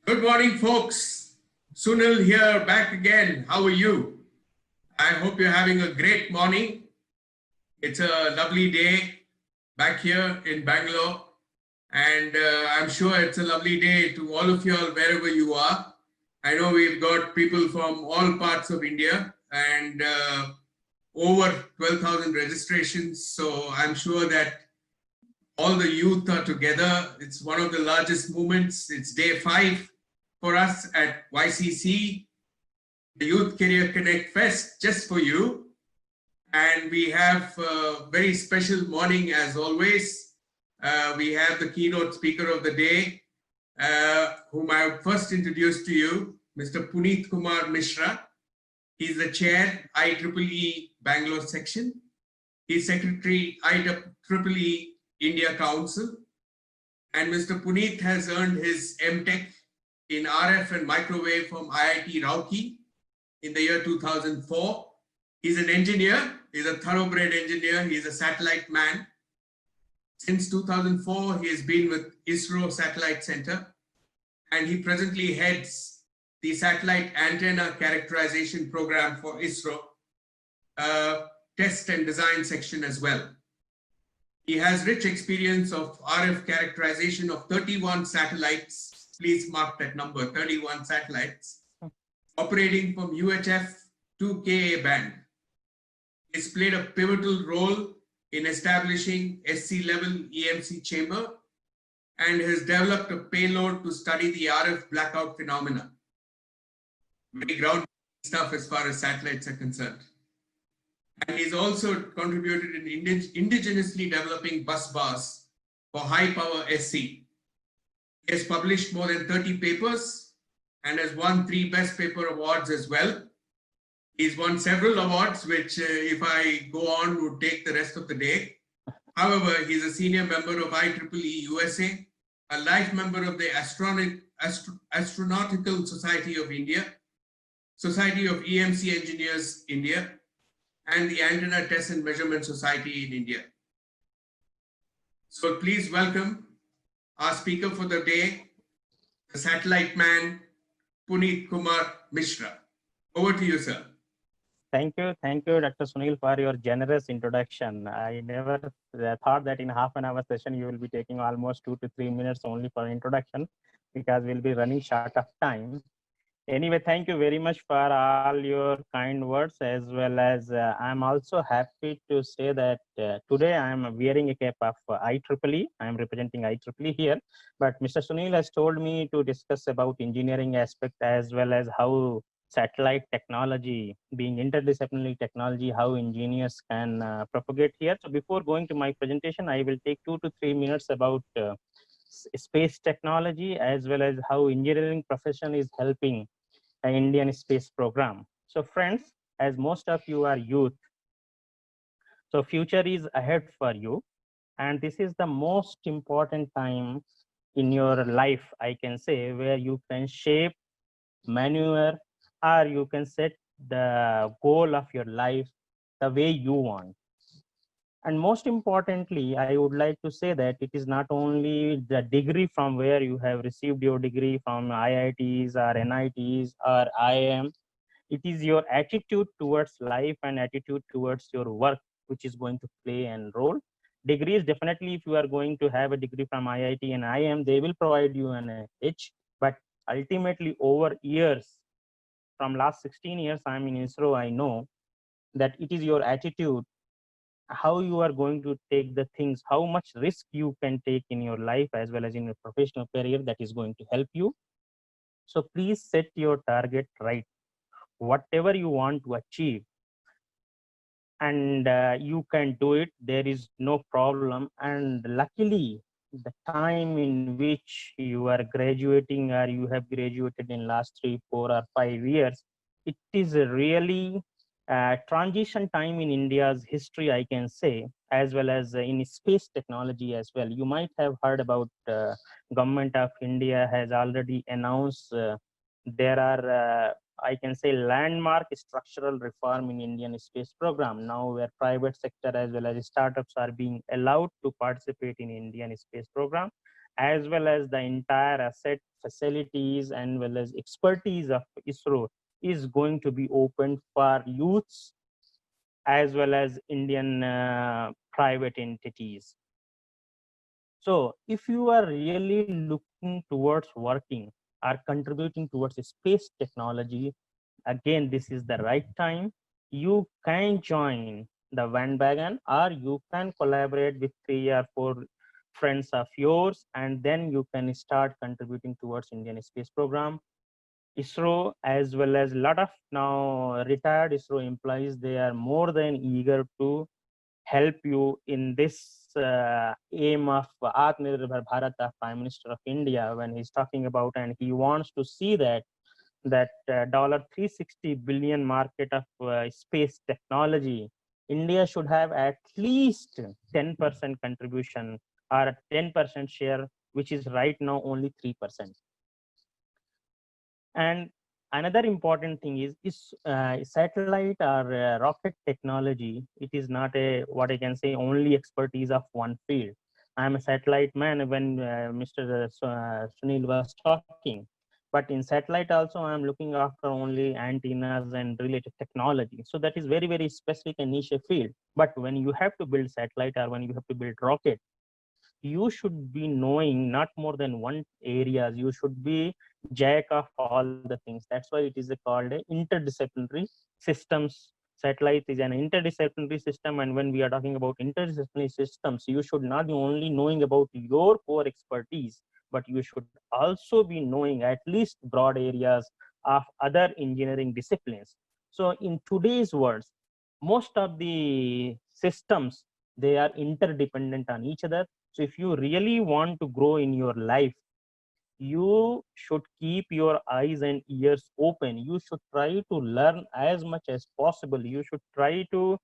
Good morning, folks. Sunil here, back again. How are you? I hope you're having a great morning. It's a lovely day back here in Bangalore, and I'm sure it's a lovely day to all of you all wherever you are. I know we've got people from all parts of India and over 12,000 registrations. So I'm sure that all the youth are together. It's one of the largest movements. It's day 5 for us at YCC, the Youth Career Connect Fest, just for you. And we have a very special morning as always. We have the keynote speaker of the day, whom I first introduced to you, Mr. Puneet Kumar Mishra. He's the chair, IEEE Bangalore section. He's secretary, IEEE India Council. And Mr. Puneet has earned his MTech in RF and microwave from IIT Roorkee in the year 2004. He's an engineer, he's a thoroughbred engineer, he's a satellite man. Since 2004, he has been with ISRO Satellite Center, and he presently heads the satellite antenna characterization program for ISRO, test and design section as well. He has rich experience of RF characterization of 31 satellites. Please mark that number, 31 satellites, operating from UHF to Ka band. He's played a pivotal role in establishing SC level EMC chamber and has developed a payload to study the RF blackout phenomena. Very groundbreaking stuff as far as satellites are concerned. And he's also contributed in indigenously developing bus bars for high power SC. He has published more than 30 papers and has won 3 best paper awards as well. He's won several awards, which if I go on would take the rest of the day. However, he's a senior member of IEEE USA, a life member of the Astronautical Society of India, Society of EMC Engineers India, and the Antenna Test and Measurement Society in India. So please welcome our speaker for the day, the satellite man, Puneet Kumar Mishra. Over to you, sir. Thank you, Dr. Sunil, for your generous introduction. I never thought that in half an hour session you will be taking almost 2 to 3 minutes only for introduction, because we'll be running short of time. Anyway, thank you very much for all your kind words, as well as I'm also happy to say that today I'm wearing a cap of IEEE. I'm representing IEEE here, but Mr. Sunil has told me to discuss about engineering aspect as well as how satellite technology, being interdisciplinary technology, how engineers can propagate here. So before going to my presentation, I will take 2 to 3 minutes about space technology, as well as how engineering profession is helping an Indian space program. So friends, as most of you are youth, so future is ahead for you, and this is the most important time in your life, I can say, where you can shape, maneuver, or you can set the goal of your life the way you want. And most importantly, I would like to say that it is not only the degree from where you have received your degree from IITs or NITs or IIM, it is your attitude towards life and attitude towards your work which is going to play a role. Degrees, definitely, if you are going to have a degree from IIT and IIM, they will provide you an edge. But ultimately, over years, from last 16 years, I'm in ISRO, I know that it is your attitude, how you are going to take the things, how much risk you can take in your life as well as in your professional career, that is going to help you. So please set your target right, whatever you want to achieve, and you can do it. There is no problem. And luckily, the time in which you are graduating or you have graduated in last 3, 4 or 5 years, it is a really transition time in India's history, I can say, as well as in space technology as well. You might have heard about government of India has already announced there are I can say landmark structural reform in Indian space program now, where private sector as well as startups are being allowed to participate in Indian space program. as well as the entire asset, facilities, and well as expertise of ISRO is going to be open for youths as well as Indian private entities. So if you are really looking towards working or contributing towards space technology, again, this is the right time. You can join the bandwagon, or you can collaborate with 3 or 4 friends of yours, and then you can start contributing towards Indian space program. ISRO, as well as a lot of now retired ISRO employees, they are more than eager to help you in this aim of Atmanirbhar Bharat of Prime Minister of India when he's talking about, and he wants to see that dollar 360 billion market of space technology, India should have at least 10% contribution or a 10% share, which is right now only 3%. And another important thing is satellite or rocket technology. It is not a, what I can say, only expertise of one field. I'm a satellite man when Mr. Sunil was talking. But in satellite also, I'm looking after only antennas and related technology. So that is very, very specific and niche field. But when you have to build satellite or when you have to build rocket, you should be knowing not more than one areas. You should be jack of all the things. That's why it is called a interdisciplinary systems. Satellite is an interdisciplinary system, and when we are talking about interdisciplinary systems, you should not be only knowing about your core expertise, but you should also be knowing at least broad areas of other engineering disciplines. So in today's world, most of the systems, they are interdependent on each other. So if you really want to grow in your life, you should keep your eyes and ears open. You should try to learn as much as possible. You should try to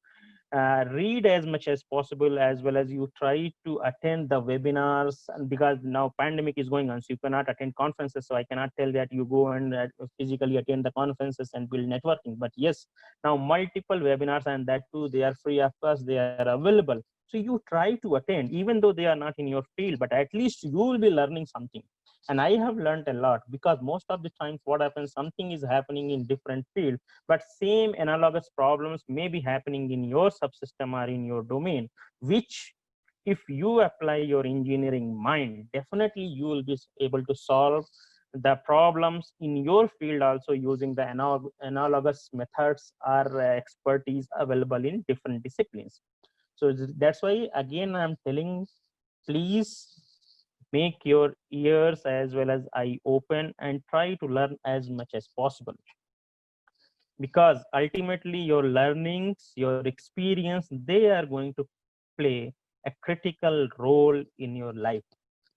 read as much as possible, as well as you try to attend the webinars. And because now pandemic is going on, so you cannot attend conferences, so I cannot tell that you go and physically attend the conferences and build networking. But yes, now multiple webinars, and that too, they are free of cost, they are available. So you try to attend, even though they are not in your field, but at least you will be learning something. And I have learned a lot, because most of the times what happens, something is happening in different field, but same analogous problems may be happening in your subsystem or in your domain, which if you apply your engineering mind, definitely you will be able to solve the problems in your field also using the analogous methods or expertise available in different disciplines. So that's why again I'm telling, please make your ears as well as eye open and try to learn as much as possible, because ultimately your learnings, your experience, they are going to play a critical role in your life.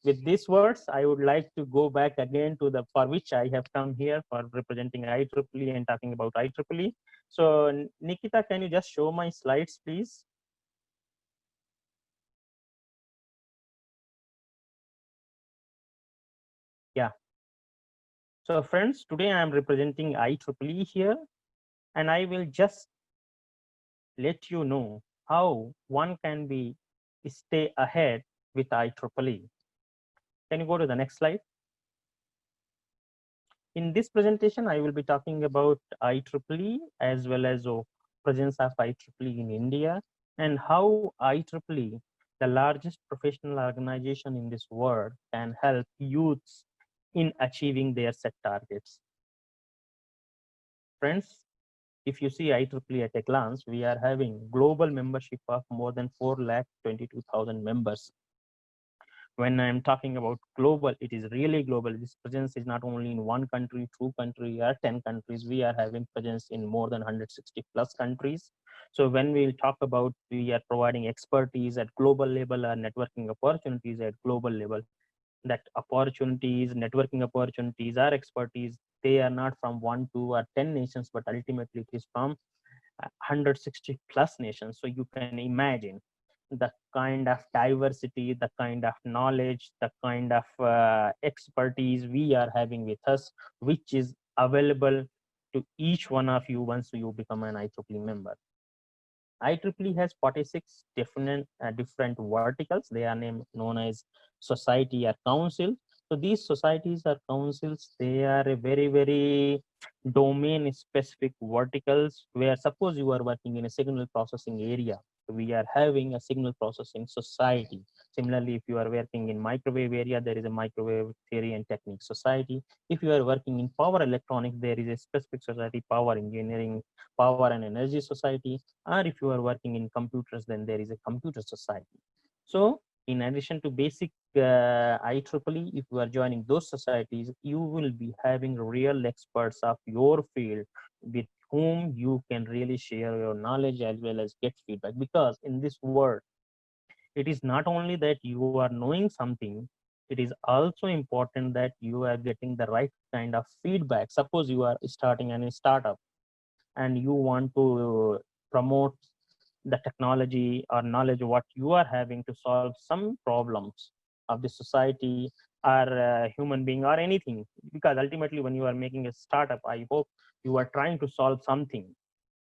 With these words, I would like to go back again to the, for which I have come here, for representing IEEE and talking about IEEE. So Nikita, can you just show my slides, please? Yeah. So friends, today I am representing IEEE here, and I will just let you know how one can be stay ahead with IEEE. Can you go to the next slide? In this presentation, I will be talking about IEEE as well as presence of IEEE in India, and how IEEE, the largest professional organization in this world, can help youths in achieving their set targets. Friends, if you see IEEE at a glance, we are having global membership of more than 4,22,000 members. When I'm talking about global, it is really global. This presence is not only in one country, 2 countries, or 10 countries. We are having presence in more than 160 plus countries. So when we talk about we are providing expertise at global level or networking opportunities at global level, that opportunities, networking opportunities, or expertise, they are not from 1, 2, or 10 nations, but ultimately it is from 160 plus nations. So you can imagine the kind of diversity, the kind of knowledge, the kind of expertise we are having with us, which is available to each one of you once you become an IEEE member. IEEE has 46 different verticals. They are known as society or council. So these societies or councils, they are a very domain specific verticals, where suppose you are working in a signal processing area, we are having a signal processing society. Similarly, if you are working in microwave area, there is a microwave theory and technique society. If you are working in power electronics, there is a specific society, power engineering, power and energy society. Or if you are working in computers, then there is a computer society. So in addition to basic IEEE, if you are joining those societies, you will be having real experts of your field with whom you can really share your knowledge as well as get feedback. Because in this world, it is not only that you are knowing something, it is also important that you are getting the right kind of feedback. Suppose you are starting a startup and you want to promote the technology or knowledge what you are having to solve some problems of the society or human being or anything. Because ultimately when you are making a startup, I hope you are trying to solve something,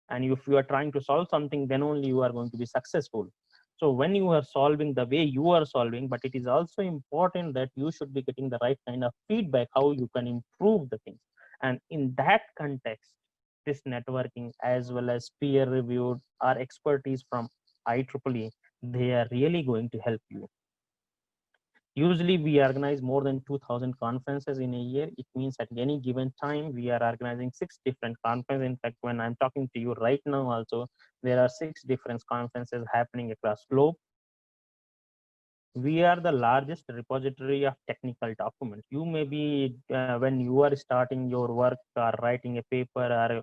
and if you are trying to solve something, then only you are going to be successful. So when you are solving the way you are solving, but it is also important that you should be getting the right kind of feedback how you can improve the things. And in that context, this networking as well as peer reviewed or expertise from IEEE, they are really going to help you. Usually we organize more than 2000 conferences in a year. It means at any given time, we are organizing 6 different conferences. In fact, when I'm talking to you right now also, there are 6 different conferences happening across globe. We are the largest repository of technical documents. You may be, when you are starting your work or writing a paper, or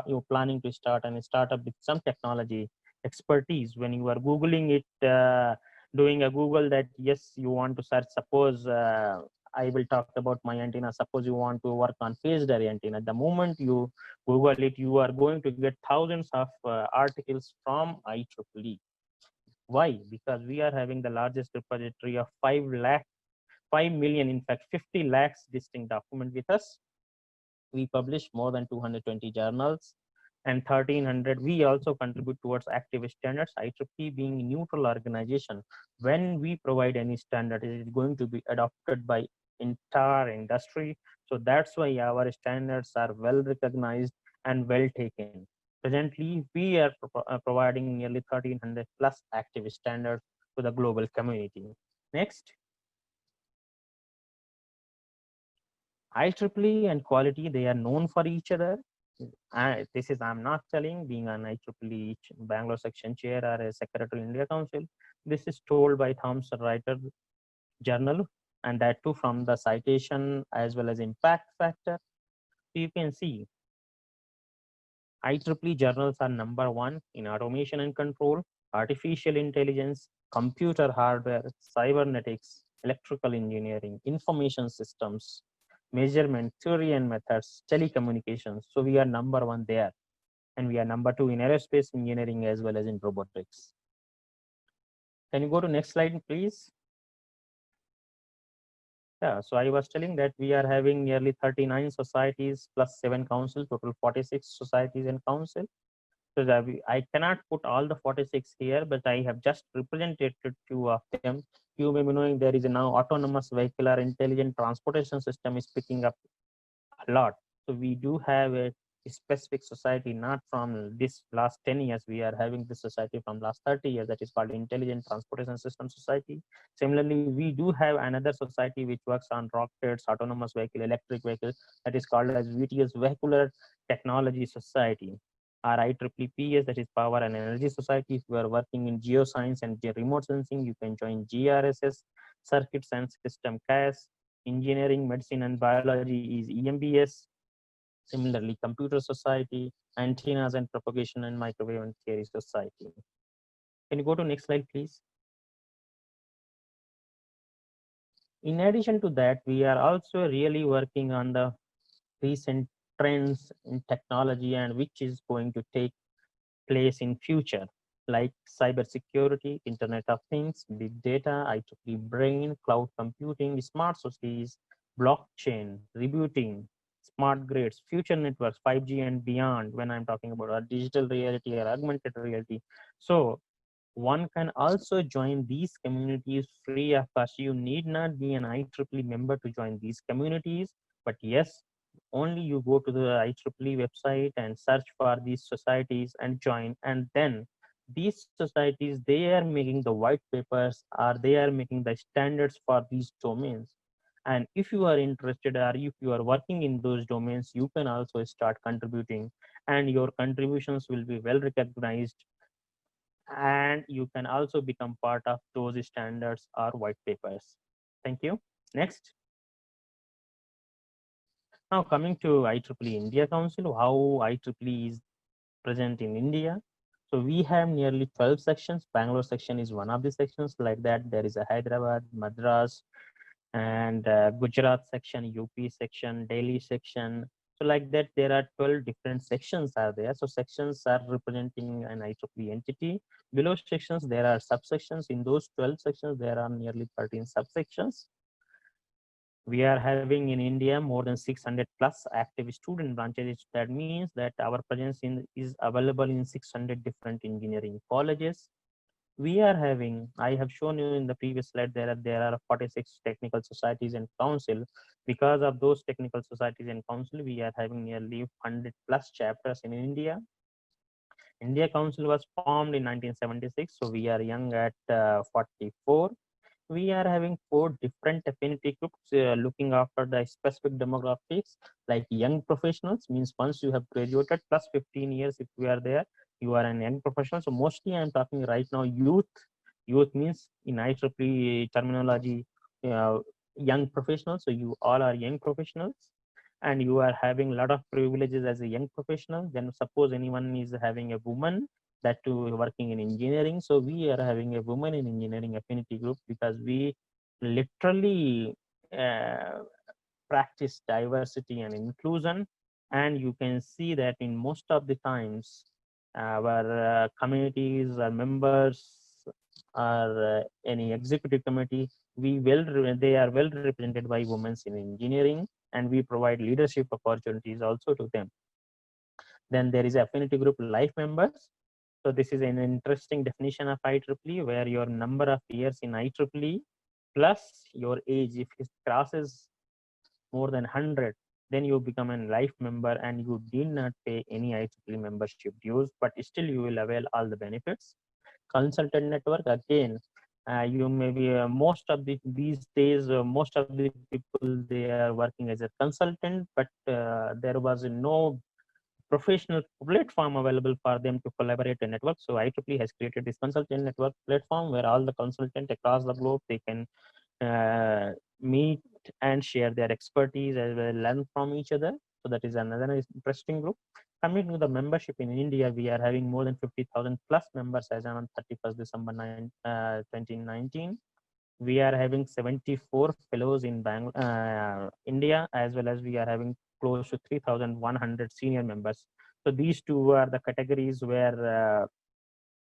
you're planning to start a startup with some technology expertise, when you are Googling it, doing a Google that, yes, you want to search, suppose, I will talk about my antenna. Suppose you want to work on phased array antenna. The moment you Google it, you are going to get thousands of articles from IEEE. Why? Because we are having the largest repository of 5 million, in fact, 50 lakhs distinct document with us. We publish more than 220 journals and 1300. We also contribute towards active standards. IEEE being a neutral organization, when we provide any standard, it is going to be adopted by entire industry. So that's why our standards are well recognized and well taken. Presently, we are providing nearly 1300 plus active standards to the global community. Next. IEEE and quality, they are known for each other. This is, I'm not telling, being an IEEE Bangalore section chair or a secretary India Council. This is told by Thomson Reuters journal, and that too from the citation as well as impact factor. So you can see IEEE journals are number 1 in automation and control, artificial intelligence, computer hardware, cybernetics, electrical engineering, information systems, measurement, theory and methods, telecommunications. So we are number 1 there. And we are number 2 in aerospace engineering as well as in robotics. Can you go to next slide, please? Yeah, so I was telling that we are having nearly 39 societies plus 7 councils, total 46 societies and council. So that I cannot put all the 46 here, but I have just represented 2 of them. You may be knowing there is a now autonomous vehicle or intelligent transportation system is picking up a lot. So we do have a specific society, not from this last 10 years. We are having this society from last 30 years, that is called Intelligent Transportation System Society. Similarly, we do have another society which works on rockets, autonomous vehicle, electric vehicles, that is called as VTS, Vehicular Technology Society. Or IEEPS, that is Power and Energy Society. If you are working in geoscience and remote sensing, you can join GRSS. Circuits and System CAS. Engineering, Medicine and Biology is EMBS. Similarly, Computer Society, Antennas and Propagation and Microwave and Theory Society. Can you go to next slide, please? In addition to that, we are also really working on the recent trends in technology and which is going to take place in future, like cybersecurity, Internet of Things, big data, IEEE brain, cloud computing, smart cities, blockchain, rebooting, smart grids, future networks, 5G and beyond, when I'm talking about digital reality or augmented reality. So one can also join these communities free of cost. You need not be an IEEE member to join these communities, but yes, only you go to the IEEE website and search for these societies and join. And then these societies, they are making the white papers or they are making the standards for these domains. And if you are interested or if you are working in those domains, you can also start contributing and your contributions will be well recognized, and you can also become part of those standards or white papers. Thank you. Next. Now coming to IEEE India Council, how IEEE is present in India. So we have nearly 12 sections. Bangalore section is one of the sections. Like that, there is a Hyderabad, Madras, and Gujarat section, UP section, Delhi section. So like that, there are 12 different sections are there. So sections are representing an IEEE entity. Below sections, there are subsections. In those 12 sections, there are nearly 13 subsections. We are having in India more than 600 plus active student branches. That means that our presence is available in 600 different engineering colleges. We are having, I have shown you in the previous slide, there are 46 technical societies and council. Because of those technical societies and council, we are having nearly 100 plus chapters in India. India Council was formed in 1976, so we are young at 44. We are having 4 different affinity groups looking after the specific demographics, like young professionals, means once you have graduated plus 15 years, if you are there, you are an young professional. So mostly I'm talking right now youth. Youth means in IEEE terminology, uh, young professionals. So you all are young professionals and you are having a lot of privileges as a young professional. Then suppose anyone is having a woman that too working in engineering. So we are having a women in engineering affinity group because we literally uh, practice diversity and inclusion. And you can see that in most of the times, our communities, our members, or any executive committee, they are well represented by women in engineering, and we provide leadership opportunities also to them. Then there is affinity group life members. So this is an interesting definition of IEEE, where your number of years in IEEE plus your age, if it crosses more than 100, then you become a life member and you did not pay any IEEE membership dues, but still you will avail all the benefits. Consultant network, again, you may be most of these days, most of the people, they are working as a consultant, but there was no professional platform available for them to collaborate and network. So IEEE has created this consultant network platform where all the consultants across the globe, they can meet and share their expertise as well, learn from each other. So that is another interesting group. Coming to the membership in India, we are having more than 50,000 plus members as on 31st December 2019. We are having 74 fellows in India, as well as we are having close to 3,100 senior members. So these two are the categories where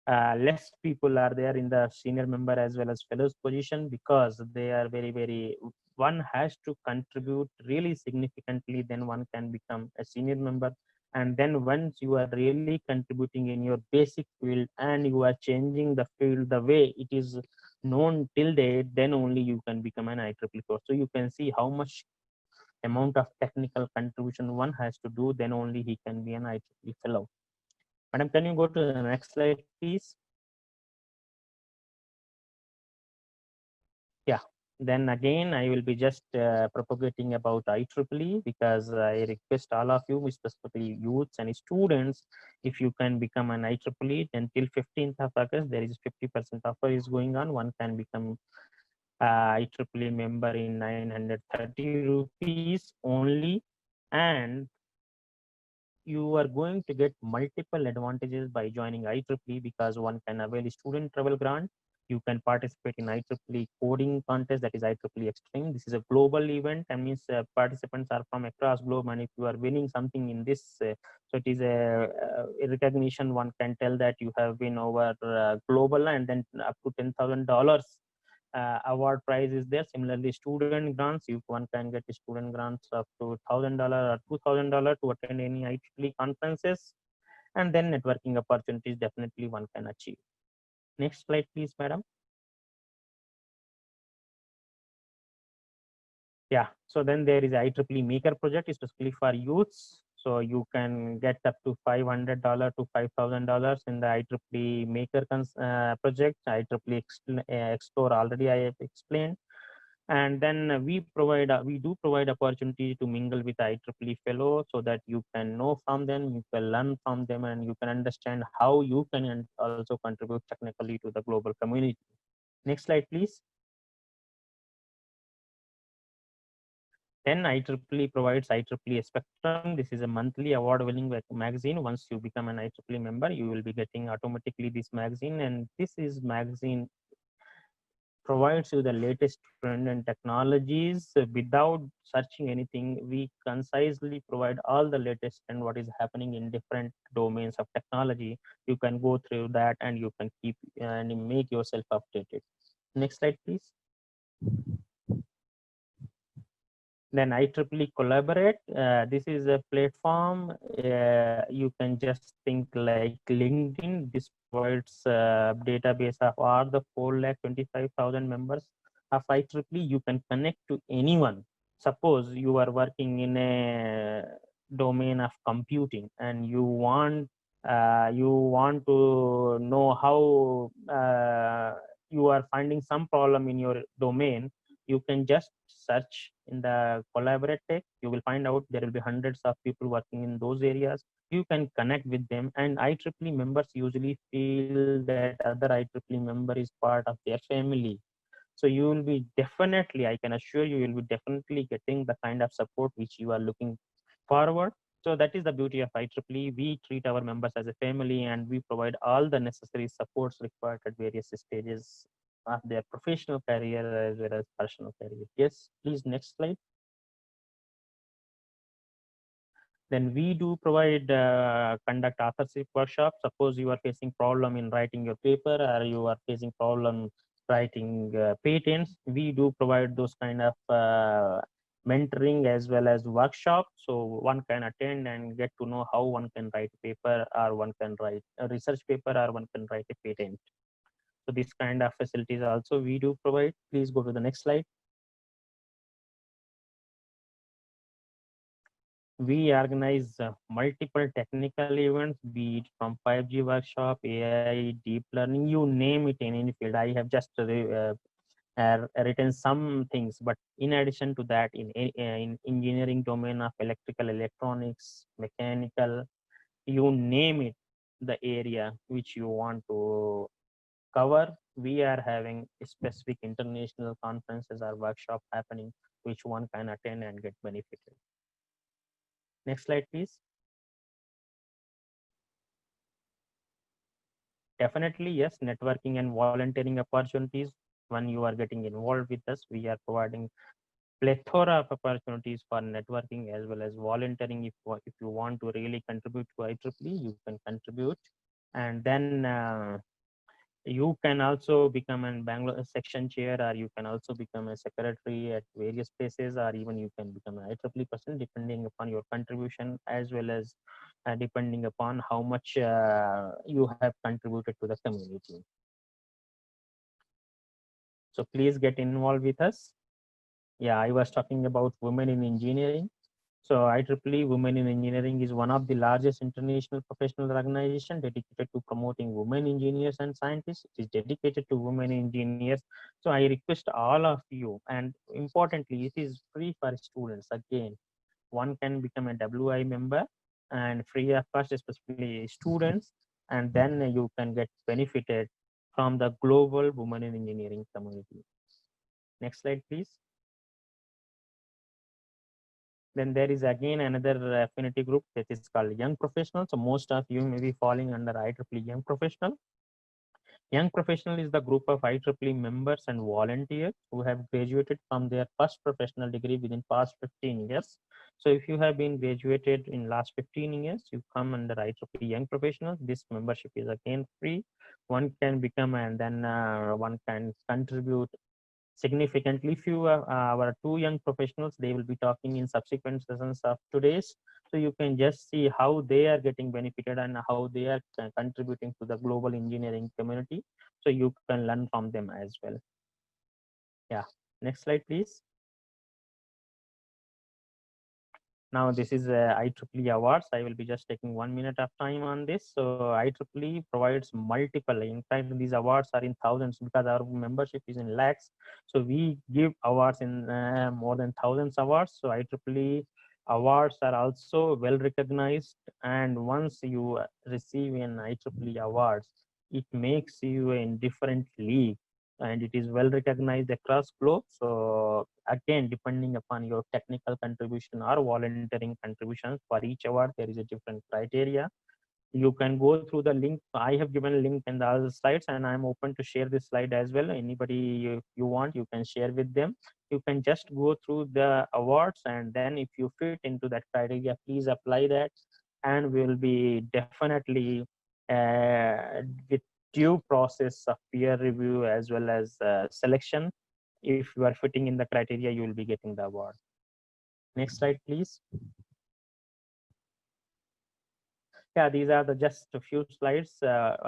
less people are there in the senior member as well as fellows position, because they are very, one has to contribute really significantly, then one can become a senior member. And then once you are really contributing in your basic field and you are changing the field the way it is known till date, then only you can become an IEEE course. So you can see how much amount of technical contribution one has to do, then only he can be an IEEE fellow. Madam, can you go to the next slide, please? Yeah. Then again, I will be just propagating about IEEE, because I request all of you, specifically youths and students, if you can become an IEEE, then till 15th of August, there is 50% offer is going on. One can become IEEE member in 930 rupees only. And you are going to get multiple advantages by joining IEEE, because one can avail student travel grant. You can participate in IEEE coding contest, that is IEEE Extreme. This is a global event. That means participants are from across globe, and if you are winning something in this, so it is a recognition. One can tell that you have been over global, and then up to $10,000 award prize is there. Similarly, student grants, if one can get student grants up to $1,000 or $2,000 to attend any IEEE conferences. And then networking opportunities definitely one can achieve. Next slide, please, madam. Yeah, so then there is IEEE Maker project, especially for youths. So you can get up to $500 to $5,000 in the IEEE Maker project. IEEE Explore already I have explained. And then we do provide opportunity to mingle with IEEE fellow, so that you can know from them, you can learn from them, and you can understand how you can also contribute technically to the global community. Next slide, please. Then IEEE provides IEEE Spectrum. This is a monthly award-winning magazine. Once you become an IEEE member, you will be getting automatically this magazine, and this is magazine provides you the latest trend and technologies without searching anything. We concisely provide all the latest and what is happening in different domains of technology. You can go through that and you can keep and make yourself updated. Next slide, please. Then IEEE Collaborate. This is a platform. You can just think like LinkedIn. This provides a database of all the 4,25,000 members of IEEE. You can connect to anyone. Suppose you are working in a domain of computing and you want to know how you are finding some problem in your domain. You can just search in the Collaborate tech. You will find out there will be hundreds of people working in those areas. You can connect with them, and IEEE members usually feel that other IEEE member is part of their family. So you will be definitely, I can assure you, will be definitely getting the kind of support which you are looking forward. So that is the beauty of IEEE. We treat our members as a family, and we provide all the necessary supports required at various stages of their professional career as well as personal career. Yes, please, next slide. Then we do provide conduct authorship workshops. Suppose you are facing problem in writing your paper, or you are facing problem writing patents. We do provide those kind of mentoring as well as workshop, so one can attend and get to know how one can write a paper, or one can write a research paper, or one can write a patent. So this kind of facilities also we do provide. Please go to the next slide. We organize multiple technical events, be it from 5G workshop, AI, deep learning, you name it in any field. I have just written some things, but in addition to that, in engineering domain of electrical, electronics, mechanical, you name it, the area which you want to cover, we are having specific international conferences or workshop happening, which one can attend and get benefited. Next slide, please. Definitely, yes, networking and volunteering opportunities. When you are getting involved with us, we are providing plethora of opportunities for networking as well as volunteering. If you want to really contribute to IEEE, you can contribute. And then you can also become a Bangalore section chair, or you can also become a secretary at various places, or even you can become an IEEE person, depending upon your contribution, as well as depending upon how much you have contributed to the community. So please get involved with us. Yeah, I was talking about women in engineering. So IEEE Women in Engineering is one of the largest international professional organization dedicated to promoting women engineers and scientists. It is dedicated to women engineers. So I request all of you, and importantly, it is free for students. Again, one can become a WI member and free of cost, especially students, and then you can get benefited from the global women in engineering community. Next slide, please. Then there is again another affinity group that is called Young Professionals. So most of you may be falling under IEEE Young Professional. Young Professional is the group of IEEE members and volunteers who have graduated from their first professional degree within past 15 years. So if you have been graduated in last 15 years, you come under IEEE Young Professionals. This membership is again free. One can become, and then one can contribute significantly. Few our two young professionals, they will be talking in subsequent sessions of today's. So you can just see how they are getting benefited and how they are contributing to the global engineering community. So you can learn from them as well. Yeah, next slide, please. Now this is IEEE awards. I will be just taking 1 minute of time on this. So IEEE provides multiple. In fact, these awards are in thousands because our membership is in lakhs. So we give awards in more than thousands awards. So IEEE awards are also well recognized. And once you receive an IEEE awards, it makes you in different league, and it is well recognized across globe. So again, depending upon your technical contribution or volunteering contributions, for each award there is a different criteria. You can go through the link. I have given a link in the other slides, and I'm open to share this slide as well. Anybody you want, you can share with them. You can just go through the awards, and then if you fit into that criteria, please apply that, and we'll be definitely with due process of peer review as well as selection. If you are fitting in the criteria, you will be getting the award. Next slide, please. Yeah, these are the just a few slides.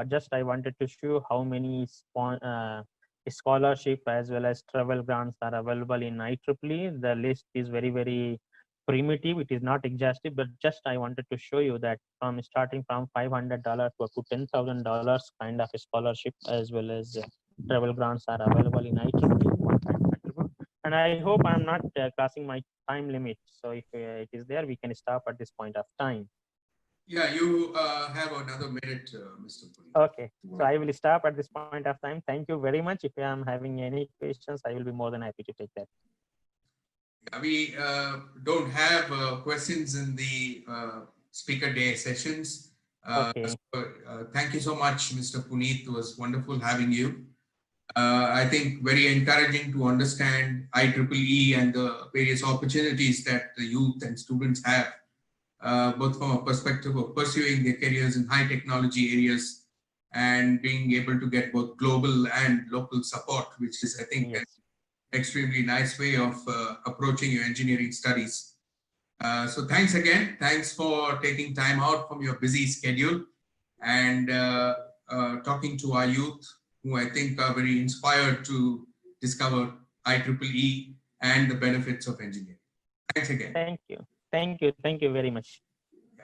Just I wanted to show how many scholarship as well as travel grants are available in IEEE. The list is very primitive. It is not exhaustive, but just I wanted to show you that from starting from $500 to up to $10,000 kind of a scholarship as well as travel grants are available in IEEE. One can contribute. And I hope I'm not crossing my time limit. So if it is there, we can stop at this point of time. Yeah, you have another minute, Mr. Puneet. Okay, so I will stop at this point of time. Thank you very much. If I am having any questions, I will be more than happy to take that. Yeah, we don't have questions in the speaker day sessions. Okay. So, thank you so much, Mr. Puneet. It was wonderful having you. I think very encouraging to understand IEEE and the various opportunities that the youth and students have, both from a perspective of pursuing their careers in high technology areas and being able to get both global and local support, which is, I think, Yes. an extremely nice way of approaching your engineering studies. So thanks again. Thanks for taking time out from your busy schedule and talking to our youth, who I think are very inspired to discover IEEE and the benefits of engineering. Thanks again. Thank you. Thank you. Thank you very much.